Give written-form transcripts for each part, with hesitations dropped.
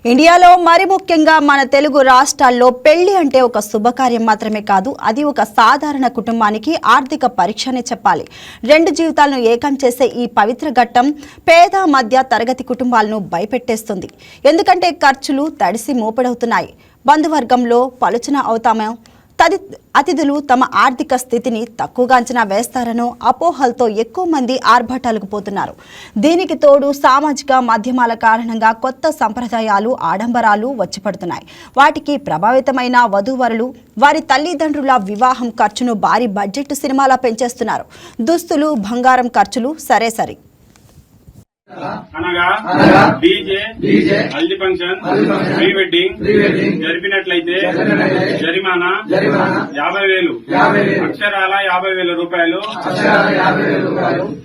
ఇండియాలో మరి ముఖ్యంగా మన తెలుగు రాష్ట్రాల్లో పెళ్లి అంటే ఒక శుభకార్యం మాత్రమే కాదు, అది ఒక సాధారణ కుటుంబానికి ఆర్థిక పరీక్షనే చెప్పాలి. రెండు జీవితాలను ఏకం చేసే ఈ పవిత్ర ఘట్టం పేద మధ్య తరగతి కుటుంబాలను భయపెట్టేస్తుంది. ఎందుకంటే ఖర్చులు తడిసి మోపడవుతున్నాయి. బంధువర్గంలో పలుచన అవుతామో, అతిథులు తమ ఆర్థిక స్థితిని తక్కువగా అంచనా వేస్తారనో అపోహలతో ఎక్కువ మంది ఆర్భాటాలకు పోతున్నారు. దీనికి తోడు సామాజిక మాధ్యమాల కారణంగా కొత్త సంప్రదాయాలు, ఆడంబరాలు వచ్చిపడుతున్నాయి. వాటికి ప్రభావితమైన వధూవరులు వారి తల్లిదండ్రుల వివాహం ఖర్చును భారీ బడ్జెట్ సినిమాలా పెంచేస్తున్నారు. దుస్తులు, బంగారం ఖర్చులు సరే. అనగా DJ, haldi function, pre wedding జరిపినట్లయితే జరిమానా 50,000, అక్షరాల 50,000 రూపాయలు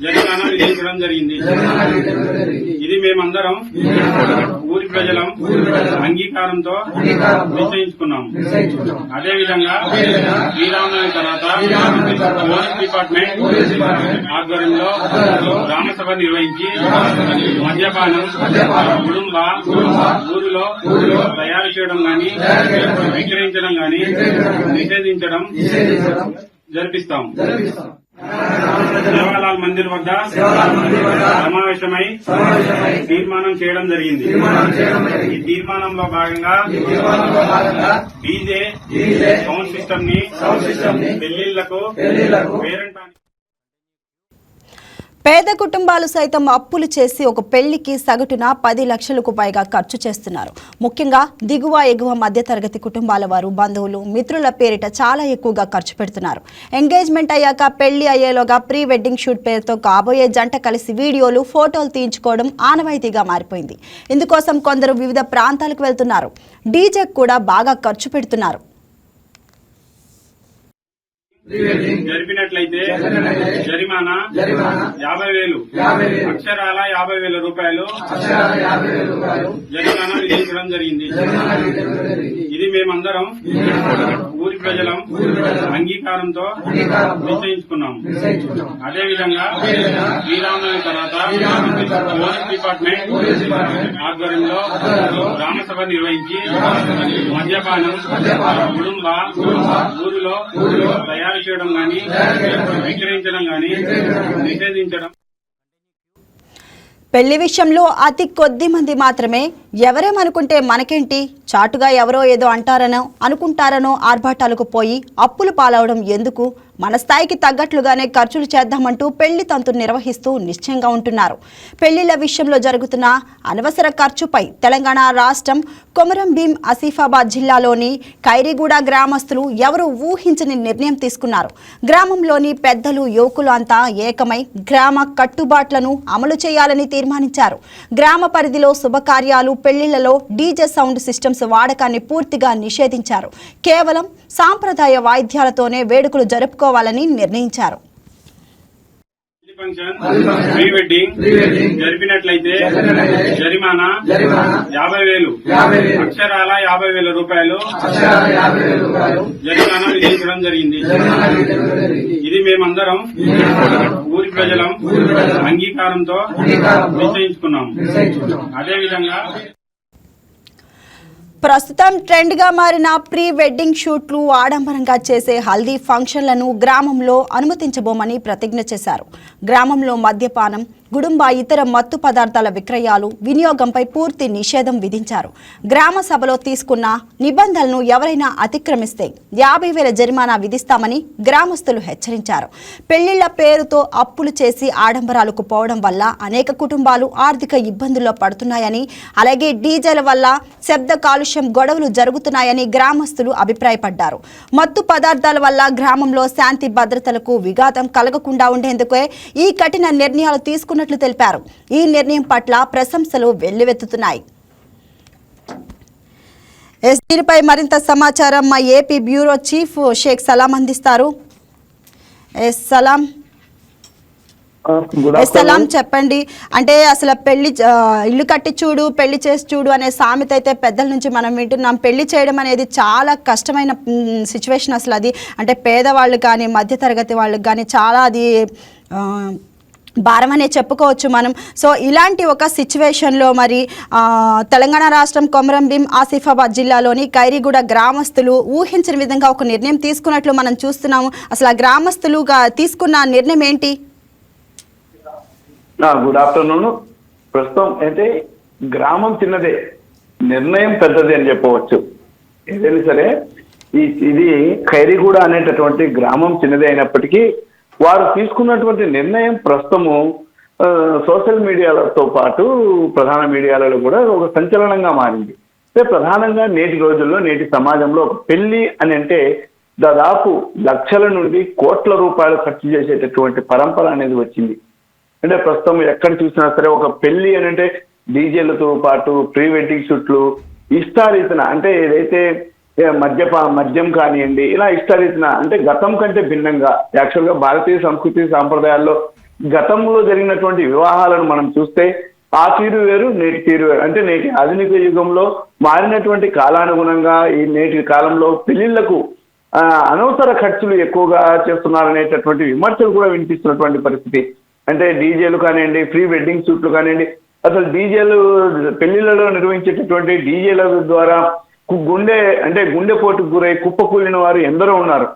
జరిమానా విధించడం జరిగింది. ఇది మేమందరం ఊరి ప్రజలం అంగీకారంతో నిశ్చయించుకున్నాం. అదేవిధంగా శ్రీరామనవమి తర్వాత పోలీస్ డిపార్ట్మెంట్ ఆధ్వర్యంలో గ్రామసభ నిర్వహించి మద్యపానం కుటుంబ ఊరిలో తయారు చేయడం గాని విక్రయించడం గాని నిషేధించడం జరిపిస్తాం. సేవాలాల్ మందిర్ వద్ద సమావేశమై తీర్మానం చేయడం జరిగింది. ఈ తీర్మానంలో భాగంగా డీజే సౌండ్ సిస్టమ్ ని పెళ్లిళ్లకు పేరెంట్ పేద కుటుంబాలు సైతం అప్పులు చేసి ఒక పెళ్లికి సగటున 10 లక్షలకు పైగా ఖర్చు చేస్తున్నారు. ముఖ్యంగా దిగువ ఎగువ మధ్యతరగతి కుటుంబాల వారు బంధువులు, మిత్రుల పేరిట చాలా ఎక్కువగా ఖర్చు పెడుతున్నారు. ఎంగేజ్మెంట్ అయ్యాక పెళ్లి అయ్యేలోగా ప్రీ వెడ్డింగ్ షూట్ పేరుతో కాబోయే జంట కలిసి వీడియోలు, ఫోటోలు తీయించుకోవడం ఆనవాయితీగా మారిపోయింది. ఇందుకోసం కొందరు వివిధ ప్రాంతాలకు వెళ్తున్నారు. డీజే కూడా బాగా ఖర్చు పెడుతున్నారు. జరిపినట్లయితే జరిమానా 50,000, అక్షరాల 50,000 రూపాయలు జరిమానా విధించడం జరిగింది. ఇది మేమందరం ఊరి ప్రజలం అంగీకారంతో నిశ్చయించుకున్నాం. అదేవిధంగా శ్రీరామనవమి తర్వాత పోలీస్ డిపార్ట్మెంట్ ఆధ్వర్యంలో గ్రామసభ నిర్వహించి మద్యపానం కుటుంబ ఊరిలో తయారు చేయడం గాని విక్రయించడం గాని నిషేధించడం. పెళ్లి విషయంలో అతి కొద్ది మంది మాత్రమే ఎవరేమనుకుంటే మనకేంటి, చాటుగా ఎవరో ఏదో అంటారనో అనుకుంటారనో ఆర్భాటాలకు పోయి అప్పులు పాలవడం ఎందుకు, మన స్థాయికి తగ్గట్లుగానే ఖర్చులు చేద్దామంటూ పెళ్లి తంతును నిర్వహిస్తూ నిశ్చయంగా ఉంటున్నారు. పెళ్లిళ్ల విషయంలో జరుగుతున్న అనవసర ఖర్చుపై తెలంగాణ రాష్ట్రం కొమరం భీం ఆసిఫాబాద్ జిల్లాలోని ఖైరీగూడ గ్రామస్తులు ఎవరు ఊహించని నిర్ణయం తీసుకున్నారు. గ్రామంలోని పెద్దలు, యువకులు అంతా ఏకమై గ్రామ కట్టుబాట్లను అమలు చేయాలని తీర్మానించారు. గ్రామ పరిధిలో శుభకార్యాలు, పెళ్లిళ్లలో డీజే సౌండ్ సిస్టమ్స్ వాడకాన్ని పూర్తిగా నిషేధించారు. కేవలం సాంప్రదాయ వాయిద్యాలతోనే వేడుకలు జరుపుకోవాలని నిర్ణయించారు. ప్రీ వెడ్డింగ్ జరిపినట్లయితే జరిమానా 50,000, అక్షరాల 50,000 రూపాయలు జరిమానా విధించడం జరిగింది. ఇది మేమందరం ఊరి ప్రజలం అంగీకారంతో నిశ్చయించుకున్నాం. అదేవిధంగా ప్రస్తుతం ట్రెండ్గా మారిన ప్రీ వెడ్డింగ్ షూట్లు, ఆడంబరంగా చేసే హల్దీ ఫంక్షన్లను గ్రామంలో అనుమతించబోమని ప్రతిజ్ఞ చేశారు. గ్రామంలో మద్యపానం, గుడుంబ, ఇతర మత్తు పదార్థాల విక్రయాలు, వినియోగంపై పూర్తి నిషేధం విధించారు. గ్రామ సభలో తీసుకున్న నిబంధనలను ఎవరైనా అతిక్రమిస్తే 50,000 జరిమానా విధిస్తామని గ్రామస్తులు హెచ్చరించారు. పెళ్లిళ్ల పేరుతో అప్పులు చేసి ఆడంబరాలకు పోవడం వల్ల అనేక కుటుంబాలు ఆర్థిక ఇబ్బందుల్లో పడుతున్నాయని, అలాగే డీజేల వల్ల శబ్ద కాలుష్యం, గొడవలు జరుగుతున్నాయని గ్రామస్తులు అభిప్రాయపడ్డారు. మత్తు పదార్థాల వల్ల గ్రామంలో శాంతి భద్రతలకు విఘాతం కలగకుండా ఉండేందుకే ఈ కఠిన నిర్ణయాలు తీసుకున్నట్లు తెలిపారు. ఈ నిర్ణయం పట్ల ప్రశంసలు వెల్లువెత్తుతున్నాయి. దీనిపై మరింత సమాచారం మా ఏపీ బ్యూరో చీఫ్ షేక్ సలాం అందిస్తారు. సలాం, చెప్పండి. అంటే అసలు పెళ్లి ఇల్లు కట్టి చూడు, పెళ్లి చేసి చూడు అనే సామెత అయితే పెద్దల నుంచి మనం వింటున్నాం. పెళ్లి చేయడం అనేది చాలా కష్టమైన సిచ్యువేషన్. అసలు అది అంటే పేదవాళ్ళు కానీ, మధ్యతరగతి వాళ్ళకి కానీ చాలా అది భారం అనే చెప్పుకోవచ్చు మనం. సో ఇలాంటి ఒక సిచ్యువేషన్లో మరి తెలంగాణ రాష్ట్రం కొమరంభీం ఆసిఫాబాద్ జిల్లాలోని ఖైరీగూడ గ్రామస్తులు ఊహించని విధంగా ఒక నిర్ణయం తీసుకున్నట్లు మనం చూస్తున్నాము. అసలు ఆ గ్రామస్తులుగా తీసుకున్న నిర్ణయం ఏంటి? Good afternoon. ప్రస్తుతం అయితే గ్రామం చిన్నదే, నిర్ణయం పెద్దది అని చెప్పవచ్చు. ఏదైనా సరే ఇది ఖైరీగూడ అనేటటువంటి గ్రామం చిన్నదే అయినప్పటికీ వారు తీసుకున్నటువంటి నిర్ణయం ప్రస్తుతము సోషల్ మీడియాలతో పాటు ప్రధాన మీడియాలలో కూడా ఒక సంచలనంగా మారింది. ప్రధానంగా నేటి రోజుల్లో నేటి సమాజంలో ఒక పెళ్లి అని అంటే దాదాపు లక్షల నుండి కోట్ల రూపాయలు ఖర్చు చేసేటటువంటి పరంపర అనేది వచ్చింది. అంటే ప్రస్తుతం ఎక్కడ చూసినా సరే ఒక పెళ్లి అని అంటే డీజేలతో పాటు ప్రీ వెడ్డింగ్ షూట్లు ఇష్టారీతన, అంటే ఏదైతే మద్యం కానివ్వండి ఇలా ఇష్టారీతన, అంటే గతం కంటే భిన్నంగా యాక్చువల్గా భారతీయ సంస్కృతి సాంప్రదాయాల్లో గతంలో జరిగినటువంటి వివాహాలను మనం చూస్తే ఆ తీరు వేరు, నేటి తీరు వేరు. అంటే నేటి ఆధునిక యుగంలో మారినటువంటి కాలానుగుణంగా ఈ నేటి కాలంలో పెళ్లిళ్లకు అనవసర ఖర్చులు ఎక్కువగా చేస్తున్నారనేటటువంటి విమర్శలు కూడా వినిపిస్తున్నటువంటి పరిస్థితి. అంటే డీజేలు కానివ్వండి, ప్రీ వెడ్డింగ్ షూట్లు కానివ్వండి, అసలు డీజేలు పెళ్లిళ్లలో నిర్వహించేటటువంటి డీజేల ద్వారా గుండెపోటుకు గురై కుప్పకూలిన వారు ఎందరో ఉన్నారు.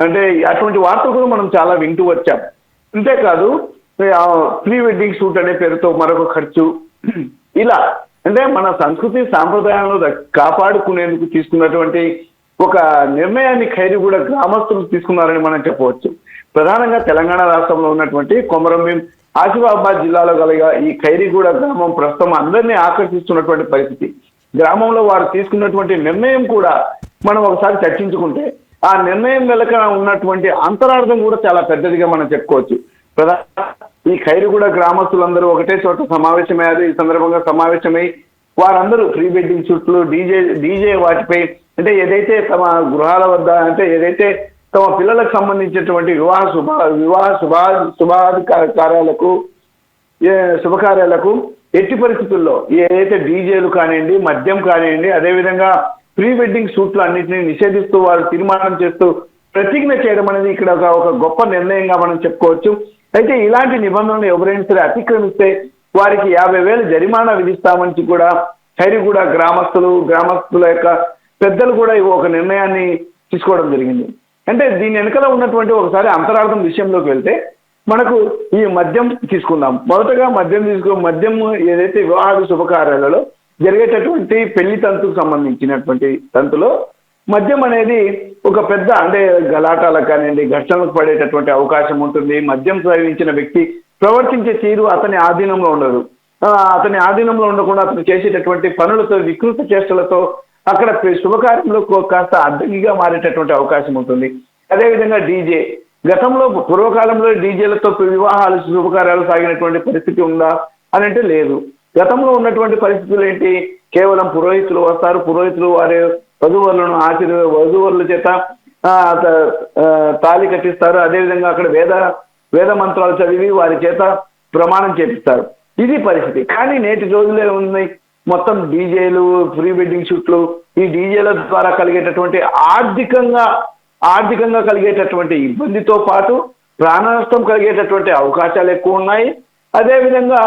అంటే అటువంటి వార్తలు కూడా మనం చాలా వింటూ వచ్చాం. అంతేకాదు ప్రీ వెడ్డింగ్ షూట్ అనే పేరుతో మరొక ఖర్చు, ఇలా అంటే మన సంస్కృతి సాంప్రదాయాలను కాపాడుకునేందుకు తీసుకున్నటువంటి ఒక నిర్ణయాన్ని ఖైరీగూడ గ్రామస్తులు తీసుకున్నారని మనం చెప్పవచ్చు. ప్రధానంగా తెలంగాణ రాష్ట్రంలో ఉన్నటువంటి కొమరంభీం ఆసిఫాబాద్ జిల్లాలో కలిగ ఈ ఖైరీగూడ గ్రామం ప్రస్తుతం అందరినీ ఆకర్షిస్తున్నటువంటి పరిస్థితి. గ్రామంలో వారు తీసుకున్నటువంటి నిర్ణయం కూడా మనం ఒకసారి చర్చించుకుంటే ఆ నిర్ణయం వెనుక ఉన్నటువంటి అంతరార్థం కూడా చాలా పెద్దదిగా మనం చెప్పుకోవచ్చు. ఈ ఖైరీగూడ గ్రామస్తులందరూ ఒకటే చోట సమావేశమయ్యారు. ఈ సందర్భంగా సమావేశమై వారందరూ ప్రీ వెడ్డింగ్ షూట్లు డీజే వాటిపై అంటే ఏదైతే తమ గృహాల వద్ద అంటే ఏదైతే తమ పిల్లలకు సంబంధించినటువంటి శుభకార్యాలకు ఎట్టి పరిస్థితుల్లో ఏదైతే డీజేలు కానివ్వండి, మద్యం కానివ్వండి, అదేవిధంగా ప్రీ వెడ్డింగ్ షూట్లు అన్నింటినీ నిషేధిస్తూ వారు తీర్మానం చేస్తూ ప్రతిజ్ఞ చేయడం అనేది ఇక్కడ ఒక గొప్ప నిర్ణయంగా మనం చెప్పుకోవచ్చు. అయితే ఇలాంటి నిబంధనలు ఎవరైనా సరే అతిక్రమిస్తే వారికి 50,000 జరిమానా విధిస్తామని కూడా ఖైరీగూడ గ్రామస్తుల యొక్క పెద్దలు కూడా ఒక నిర్ణయాన్ని తీసుకోవడం జరిగింది. అంటే దీని వెనకాల ఉన్నటువంటి ఒకసారి అంతరార్థం విషయంలోకి వెళ్తే మనకు ఈ మద్యం తీసుకుందాం. మొదటగా మద్యం ఏదైతే వివాహ శుభకార్యాలలో జరిగేటటువంటి పెళ్లి తంతుకు సంబంధించినటువంటి తంతులో మద్యం అనేది ఒక పెద్ద అంటే గలాటాలకు కానివ్వండి, ఘర్షణలకు పడేటటువంటి అవకాశం ఉంటుంది. మద్యం సేవించిన వ్యక్తి ప్రవర్తించే తీరు అతని ఆధీనంలో ఉండదు. అతని ఆధీనంలో ఉండకుండా అతను చేసేటటువంటి పనులతో వికృత చేష్టలతో అక్కడ శుభకార్యంలో కాస్త అడ్డంకిగా మారేటటువంటి అవకాశం ఉంటుంది. అదేవిధంగా డీజే, గతంలో పూర్వకాలంలో డీజేలతో వివాహాలు శుభకార్యాలు సాగినటువంటి పరిస్థితి ఉందా అని అంటే లేదు. గతంలో ఉన్నటువంటి పరిస్థితులు ఏంటి? కేవలం పురోహితులు వస్తారు, పురోహితులు వారి వధువరుల చేత తాళి కట్టిస్తారు. అదేవిధంగా అక్కడ వేద మంత్రాలు చదివి వారి చేత ప్రమాణం చేపిస్తారు. ఇది పరిస్థితి. కానీ నేటి రోజులే ఉన్నాయి మొత్తం డీజేలు, ప్రీ వెడ్డింగ్ షూట్లు, ఈ డీజేల ద్వారా కలిగేటటువంటి ఆర్థికంగా కలిగేటటువంటి ఇబ్బందితో పాటు ప్రాణ నష్టం కలిగేటటువంటి అవకాశాలు ఎక్కువ ఉన్నాయి. అదేవిధంగా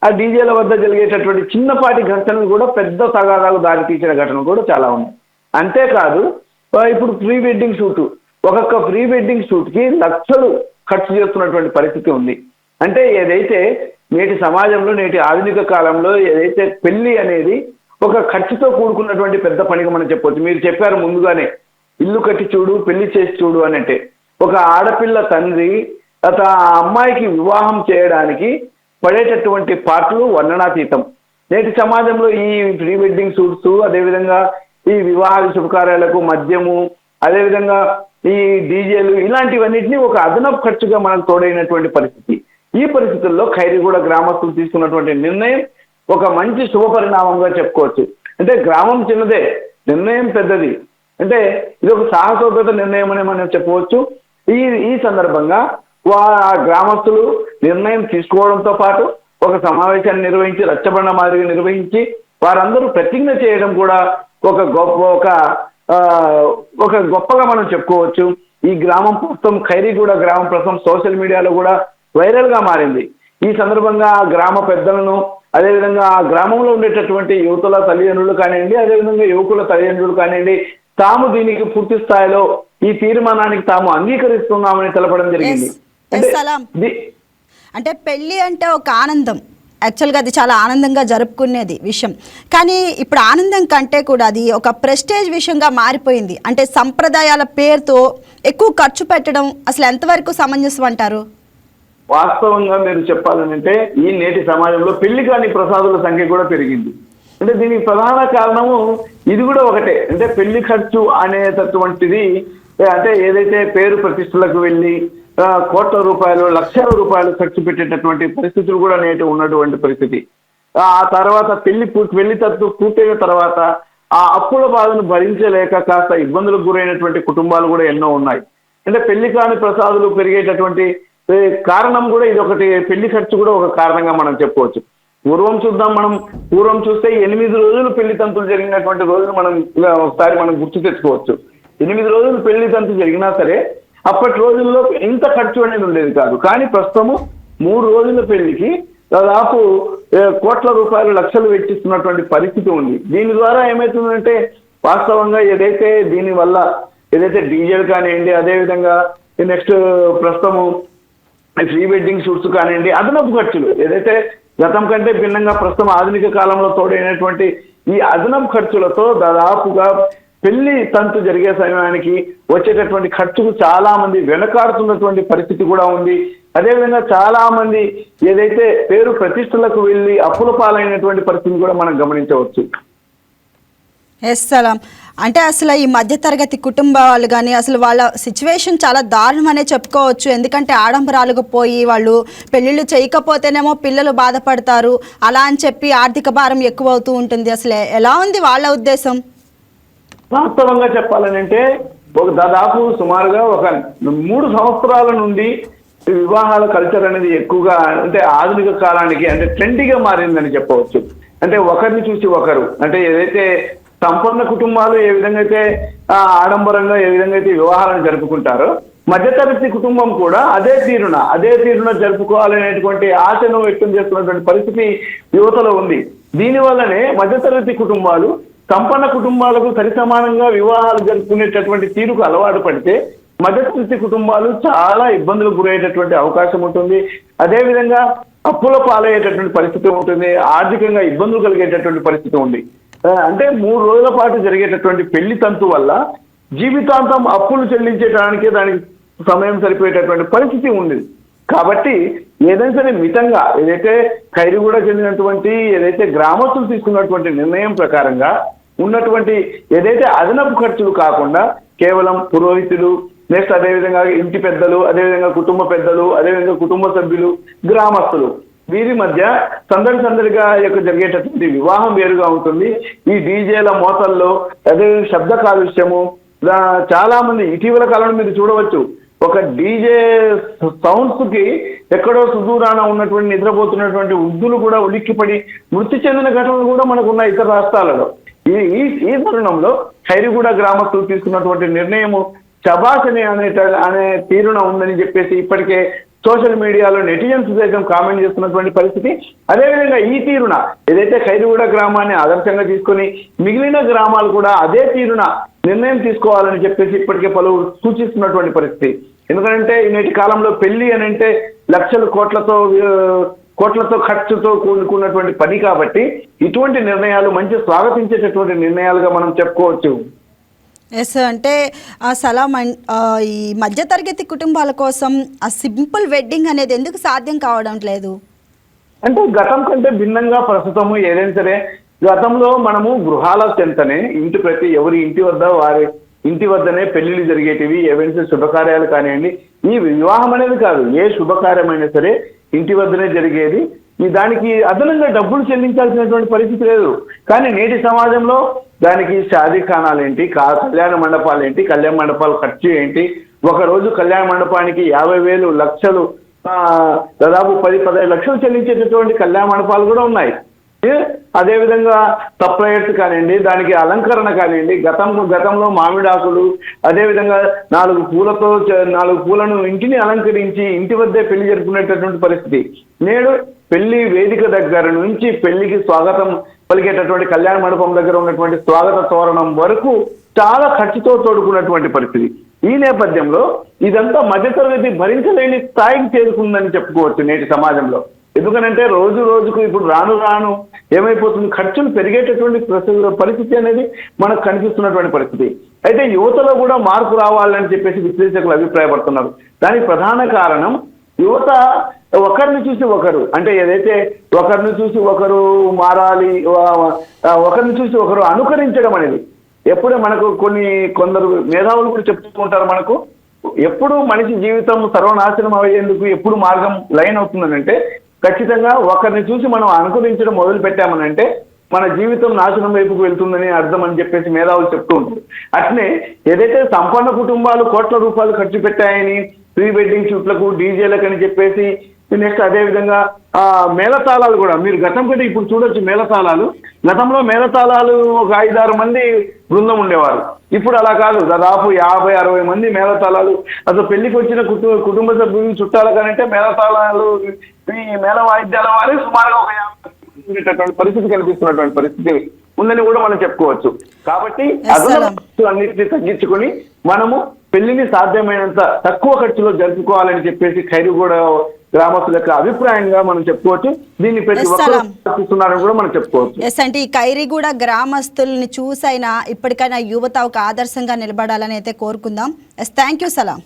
ఆ డీజేల వద్ద జరిగేటటువంటి చిన్నపాటి ఘటనలు కూడా పెద్ద తగాదాలు దారితీసిన ఘటనలు కూడా చాలా ఉన్నాయి. అంతేకాదు ఇప్పుడు ప్రీ వెడ్డింగ్ షూట్, ఒక్కొక్క ప్రీ వెడ్డింగ్ షూట్కి లక్షలు ఖర్చు చేస్తున్నటువంటి పరిస్థితి ఉంది. అంటే ఏదైతే నేటి సమాజంలో నేటి ఆధునిక కాలంలో ఏదైతే పెళ్లి అనేది ఒక ఖర్చుతో కూడుకున్నటువంటి పెద్ద పనిగా మనం చెప్పవచ్చు. మీరు చెప్పారు ముందుగానే, ఇల్లు కట్టి చూడు పెళ్లి చేసి చూడు అని. అంటే ఒక ఆడపిల్ల తండ్రి ఆ అమ్మాయికి వివాహం చేయడానికి పడేటటువంటి పాటలు వర్ణనాతీతం. నేటి సమాజంలో ఈ ప్రీ వెడ్డింగ్ షూట్స్, అదేవిధంగా ఈ వివాహ శుభకార్యాలకు మద్యము, అదేవిధంగా ఈ డీజేలు ఇలాంటివన్నింటినీ ఒక అదనపు ఖర్చుగా మనకు తోడైనటువంటి పరిస్థితి. ఈ పరిస్థితుల్లో ఖైరీగూడ గ్రామస్తులు తీసుకున్నటువంటి నిర్ణయం ఒక మంచి శుభ పరిణామంగా చెప్పుకోవచ్చు. అంటే గ్రామం చిన్నదే, నిర్ణయం పెద్దది. అంటే ఇది ఒక సాహసోపేత నిర్ణయం అని మనం చెప్పవచ్చు. ఈ సందర్భంగా గ్రామస్తులు నిర్ణయం తీసుకోవడంతో పాటు ఒక సమావేశాన్ని నిర్వహించి రచ్చబండ మాదిరిగా నిర్వహించి వారందరూ ప్రతిజ్ఞ చేయడం కూడా ఒక గొప్పగా మనం చెప్పుకోవచ్చు. ఈ గ్రామం ప్రస్తుతం ఖైరీగూడ గ్రామం ప్రస్తుతం సోషల్ మీడియాలో కూడా వైరల్ గా మారింది. ఈ సందర్భంగా ఆ గ్రామ పెద్దలను, అదేవిధంగా ఆ గ్రామంలో ఉండేటటువంటి యువతుల తల్లిదండ్రులు కానివ్వండి, అదేవిధంగా యువకుల తల్లిదండ్రులు కానివ్వండి, తాము దీనికి పూర్తి స్థాయిలో ఈ తీర్మానానికి తాము అంగీకరిస్తున్నామని తెలపడం జరిగింది. సలాం. అంటే పెళ్లి అంటే ఒక ఆనందం, యాక్చువల్గా అది చాలా ఆనందంగా జరుపుకునేది విషయం. కానీ ఇప్పుడు ఆనందం కంటే కూడా అది ఒక ప్రెస్టేజ్ విషయంగా మారిపోయింది. అంటే సంప్రదాయాల పేరుతో ఎక్కువ ఖర్చు పెట్టడం అసలు ఎంతవరకు సమంజసం అంటారు? వాస్తవంగా మీరు చెప్పాలంటే ఈ నేటి సమాజంలో పెళ్లి కాని ప్రసాదుల సంఖ్య కూడా పెరిగింది. అంటే దీనికి ప్రధాన కారణము ఇది కూడా ఒకటే. అంటే పెళ్లి ఖర్చు అనేటటువంటిది అంటే ఏదైతే పేరు ప్రతిష్టలకు వెళ్ళి కోట్ల రూపాయలు, లక్షల రూపాయలు ఖర్చు పెట్టేటటువంటి పరిస్థితులు కూడా నేటి ఉన్నటువంటి పరిస్థితి. ఆ తర్వాత పెళ్లి తత్తు పూర్తయిన తర్వాత ఆ అప్పుల బాధను భరించలేక కాస్త ఇబ్బందులకు గురైనటువంటి కుటుంబాలు కూడా ఎన్నో ఉన్నాయి. అంటే పెళ్లి కాని ప్రసాదులు పెరిగేటటువంటి కారణం కూడా ఇది ఒకటి, పెళ్లి ఖర్చు కూడా ఒక కారణంగా మనం చెప్పుకోవచ్చు. పూర్వం చూస్తే 8 రోజులు పెళ్లి తంతులు జరిగినటువంటి రోజులు ఒకసారి మనం గుర్తు తెచ్చుకోవచ్చు. 8 రోజులు పెళ్లి తంతు జరిగినా సరే అప్పటి రోజుల్లో ఇంత ఖర్చు అనేది ఉండేది కాదు. కానీ ప్రస్తుతము 3 రోజుల పెళ్లికి దాదాపు కోట్ల రూపాయలు, లక్షలు వెచ్చిస్తున్నటువంటి పరిస్థితి ఉంది. దీని ద్వారా ఏమవుతుందంటే వాస్తవంగా దీనివల్ల ఏదైతే డీజేలు కానివ్వండి, అదేవిధంగా నెక్స్ట్ ప్రస్తుతము ప్రీ వెడ్డింగ్ షూట్స్ కానివ్వండి, అదనపు ఖర్చులు ఏదైతే గతం కంటే భిన్నంగా ప్రస్తుతం ఆధునిక కాలంలో తోడైనటువంటి ఈ అదనపు ఖర్చులతో దాదాపుగా పెళ్లి తంతు జరిగే సమయానికి వచ్చేటటువంటి ఖర్చుకు చాలా మంది వెనకాడుతున్నటువంటి పరిస్థితి కూడా ఉంది. అదేవిధంగా చాలా మంది ఏదైతే పేరు ప్రతిష్టలకు వెళ్ళి అప్పుల పాలైనటువంటి పరిస్థితిని కూడా మనం గమనించవచ్చు. ఎస్ సలాం. అంటే అసలు ఈ మధ్యతరగతి కుటుంబాలు కానీ అసలు వాళ్ళ సిచ్యువేషన్ చాలా దారుణమనే చెప్పుకోవచ్చు. ఎందుకంటే ఆడంబరాలకు పోయి వాళ్ళు పెళ్ళిళ్ళు చేయకపోతేనేమో పిల్లలు బాధపడతారు, అలా అని చెప్పి ఆర్థిక భారం ఎక్కువ అవుతూ ఉంటుంది. అసలు ఎలా ఉంది వాళ్ళ ఉద్దేశం? వాస్తవంగా చెప్పాలనంటే దాదాపు సుమారుగా ఒక 3 సంవత్సరాల నుండి వివాహాల కల్చర్ అనేది ఎక్కువగా అంటే ఆధునిక కాలానికి అంటే ట్రెండీగా మారిందని చెప్పవచ్చు. అంటే ఒకరిని చూసి ఒకరు, అంటే ఏదైతే సంపన్న కుటుంబాలు ఏ విధంగా అయితే ఆడంబరంగా ఏ విధంగా అయితే వివాహాలను జరుపుకుంటారో, మధ్యతరగతి కుటుంబం కూడా అదే తీరున జరుపుకోవాలనేటువంటి ఆశను వ్యక్తం చేస్తున్నటువంటి పరిస్థితి యువతలో ఉంది. దీనివల్లనే మధ్యతరగతి కుటుంబాలు సంపన్న కుటుంబాలకు సరిసమానంగా వివాహాలు జరుపుకునేటటువంటి తీరుకు అలవాటు పడితే మధ్యతరగతి కుటుంబాలు చాలా ఇబ్బందులకు గురయ్యేటటువంటి అవకాశం ఉంటుంది. అదేవిధంగా అప్పుల పాలయ్యేటటువంటి పరిస్థితి ఉంటుంది, ఆర్థికంగా ఇబ్బందులు కలిగేటటువంటి పరిస్థితి ఉంది. అంటే 3 రోజుల పాటు జరిగేటటువంటి పెళ్లి తంతు వల్ల జీవితాంతం అప్పులు చెల్లించేటానికి దానికి సమయం సరిపోయేటటువంటి పరిస్థితి ఉంది. కాబట్టి ఏదైనా సరే మితంగా ఏదైతే ఖైరుగూడ చెందినటువంటి ఏదైతే గ్రామస్తులు తీసుకున్నటువంటి నిర్ణయం ప్రకారంగా ఉన్నటువంటి ఏదైతే అదనపు ఖర్చులు కాకుండా కేవలం పురోహితులు, నెక్స్ట్ అదేవిధంగా ఇంటి పెద్దలు, అదేవిధంగా కుటుంబ పెద్దలు, అదేవిధంగా కుటుంబ సభ్యులు, గ్రామస్తులు వీరి మధ్య సందడిగా జరిగేటటువంటి వివాహం వేరుగా ఉంటుంది. ఈ డీజేల మోతల్లో అదే శబ్ద కాలుష్యము, చాలా మంది ఇటీవల కాలంలో మీరు చూడవచ్చు ఒక డీజే సౌండ్స్ కి ఎక్కడో సుదూరాన ఉన్నటువంటి నిద్రపోతున్నటువంటి వృద్ధులు కూడా ఉలిక్కిపడి మృతి చెందిన ఘటనలు కూడా మనకున్న ఇతర రాష్ట్రాలలో. ఈ తరుణంలో ఖైరుగూడ గ్రామస్తులు తీసుకున్నటువంటి నిర్ణయము శబాషని అనే తీరున ఉందని చెప్పేసి ఇప్పటికే సోషల్ మీడియాలో నెటిజన్స్ సైతం కామెంట్ చేస్తున్నటువంటి పరిస్థితి. అదేవిధంగా ఈ తీరున ఏదైతే ఖైరుగూడ గ్రామాన్ని ఆదర్శంగా తీసుకొని మిగిలిన గ్రామాలు కూడా అదే తీరున నిర్ణయం తీసుకోవాలని చెప్పేసి ఇప్పటికే పలువురు సూచిస్తున్నటువంటి పరిస్థితి. ఎందుకంటే నేటి కాలంలో పెళ్లి అని అంటే లక్షల కోట్లతో ఖర్చుతో కూడుకున్నటువంటి పని కాబట్టి ఇటువంటి నిర్ణయాలు మంచి స్వాగతించేటటువంటి నిర్ణయాలుగా మనం చెప్పుకోవచ్చు. ఎస్, అంటే సలాం, ఈ మధ్యతరగతి కుటుంబాల కోసం ఆ సింపుల్ వెడ్డింగ్ అనేది ఎందుకు సాధ్యం కావడం లేదు? అంటే గతం కంటే భిన్నంగా ప్రస్తుతము ఏదైనా సరే గతంలో మనము గృహాల చెంతనే ఎవరి వారి ఇంటి వద్దనే పెళ్లిళ్ళు జరిగేటివి. ఏవైనా శుభకార్యాలు కానివ్వండి, ఈ వివాహం అనేది కాదు, ఏ శుభకార్యమైనా సరే ఇంటి వద్దనే జరిగేది. దానికి అదనంగా డబ్బులు చెల్లించాల్సినటువంటి పరిస్థితి లేదు. కానీ నేటి సమాజంలో దానికి షాదీఖానాలు ఏంటి, కళ్యాణ మండపాలు ఏంటి, కళ్యాణ మండపాలు ఖర్చు ఏంటి, ఒకరోజు కళ్యాణ మండపానికి 50,000 లక్షలు దాదాపు 10-15 లక్షలు చెల్లించేటటువంటి కళ్యాణ మండపాలు కూడా ఉన్నాయి. అదేవిధంగా సప్లయర్స్ కానివ్వండి, దానికి అలంకరణ కానివ్వండి, గతంలో మామిడాకులు, అదేవిధంగా 4 పూలను ఇంటిని అలంకరించి ఇంటి వద్దే పెళ్లి జరుపుకునేటటువంటి పరిస్థితి. నేడు పెళ్లి వేదిక దగ్గర నుంచి పెళ్లికి స్వాగతం పలికేటటువంటి కళ్యాణ మండపం దగ్గర ఉన్నటువంటి స్వాగత తోరణం వరకు చాలా ఖర్చుతో తోడుకున్నటువంటి పరిస్థితి. ఈ నేపథ్యంలో ఇదంతా మధ్యతరగతి భరించలేని స్థాయికి చేరుకుందని చెప్పుకోవచ్చు నేటి సమాజంలో. ఎందుకనంటే రోజుకు ఇప్పుడు రాను ఏమైపోతుంది, ఖర్చులు పెరిగేటటువంటి పరిస్థితి అనేది మనకు కనిపిస్తున్నటువంటి పరిస్థితి. అయితే యువతలో కూడా మార్పు రావాలని చెప్పేసి విశ్లేషకులు అభిప్రాయపడుతున్నారు. దానికి ప్రధాన కారణం యువత ఒకరిని చూసి ఒకరు, అంటే ఏదైతే ఒకరిని చూసి ఒకరు మారాలి, ఒకరిని చూసి ఒకరు అనుకరించడం అనేది ఎప్పుడే మనకు కొందరు మేధావులు కూడా చెప్తూ ఉంటారు, మనకు ఎప్పుడు మనిషి జీవితం సర్వనాశనం అయ్యేందుకు ఎప్పుడు మార్గం లైన్ అవుతుందనంటే ఖచ్చితంగా ఒకరిని చూసి మనం అనుకరించడం మొదలు పెట్టామనంటే మన జీవితం నాశనం వైపుకు వెళ్తుందని అర్థం అని చెప్పేసి మేధావులు చెప్తూ ఉంటారు. అట్లనే ఏదైతే సంపన్న కుటుంబాలు కోట్ల రూపాయలు ఖర్చు పెట్టాయని ప్రీ వెడ్డింగ్ షూట్లకు, డీజేలకు అని చెప్పేసి, నెక్స్ట్ అదేవిధంగా మేళతాళాలు కూడా మీరు గతం కంటే ఇప్పుడు చూడొచ్చు. గతంలో మేళతాళాలు ఒక 5-6 మంది బృందం ఉండేవారు. ఇప్పుడు అలా కాదు, దాదాపు 50-60 మంది మేళతాళాలు. అసలు పెళ్లికి వచ్చిన కుటుంబ సభ్యులు చుట్టాల కానంటే మేళతాళాలు, ఈ మేళ వాయిద్యాల వారి సుమారుగా ఒక 50 పరిస్థితి కనిపిస్తున్నటువంటి పరిస్థితి ఉందని కూడా మనం చెప్పుకోవచ్చు. కాబట్టి అదనపు అన్నింటినీ తగ్గించుకొని మనము పెళ్లిని సాధ్యమైనంత తక్కువ ఖర్చులో జరుపుకోవాలని చెప్పేసి ఖైరుగూడ గ్రామస్తుల యొక్క అభిప్రాయంగా మనం చెప్పుకోవచ్చు. దీన్ని ప్రతి ఒక్కరు పాటిస్తున్నారని కూడా మనం చెప్పుకోవచ్చు. అంటే ఈ ఖైరుగూడ గ్రామస్తుల్ని చూసైనా ఇప్పటికైనా యువత ఒక ఆదర్శంగా నిలబడాలని అయితే కోరుకుందాం. Thank you Salam.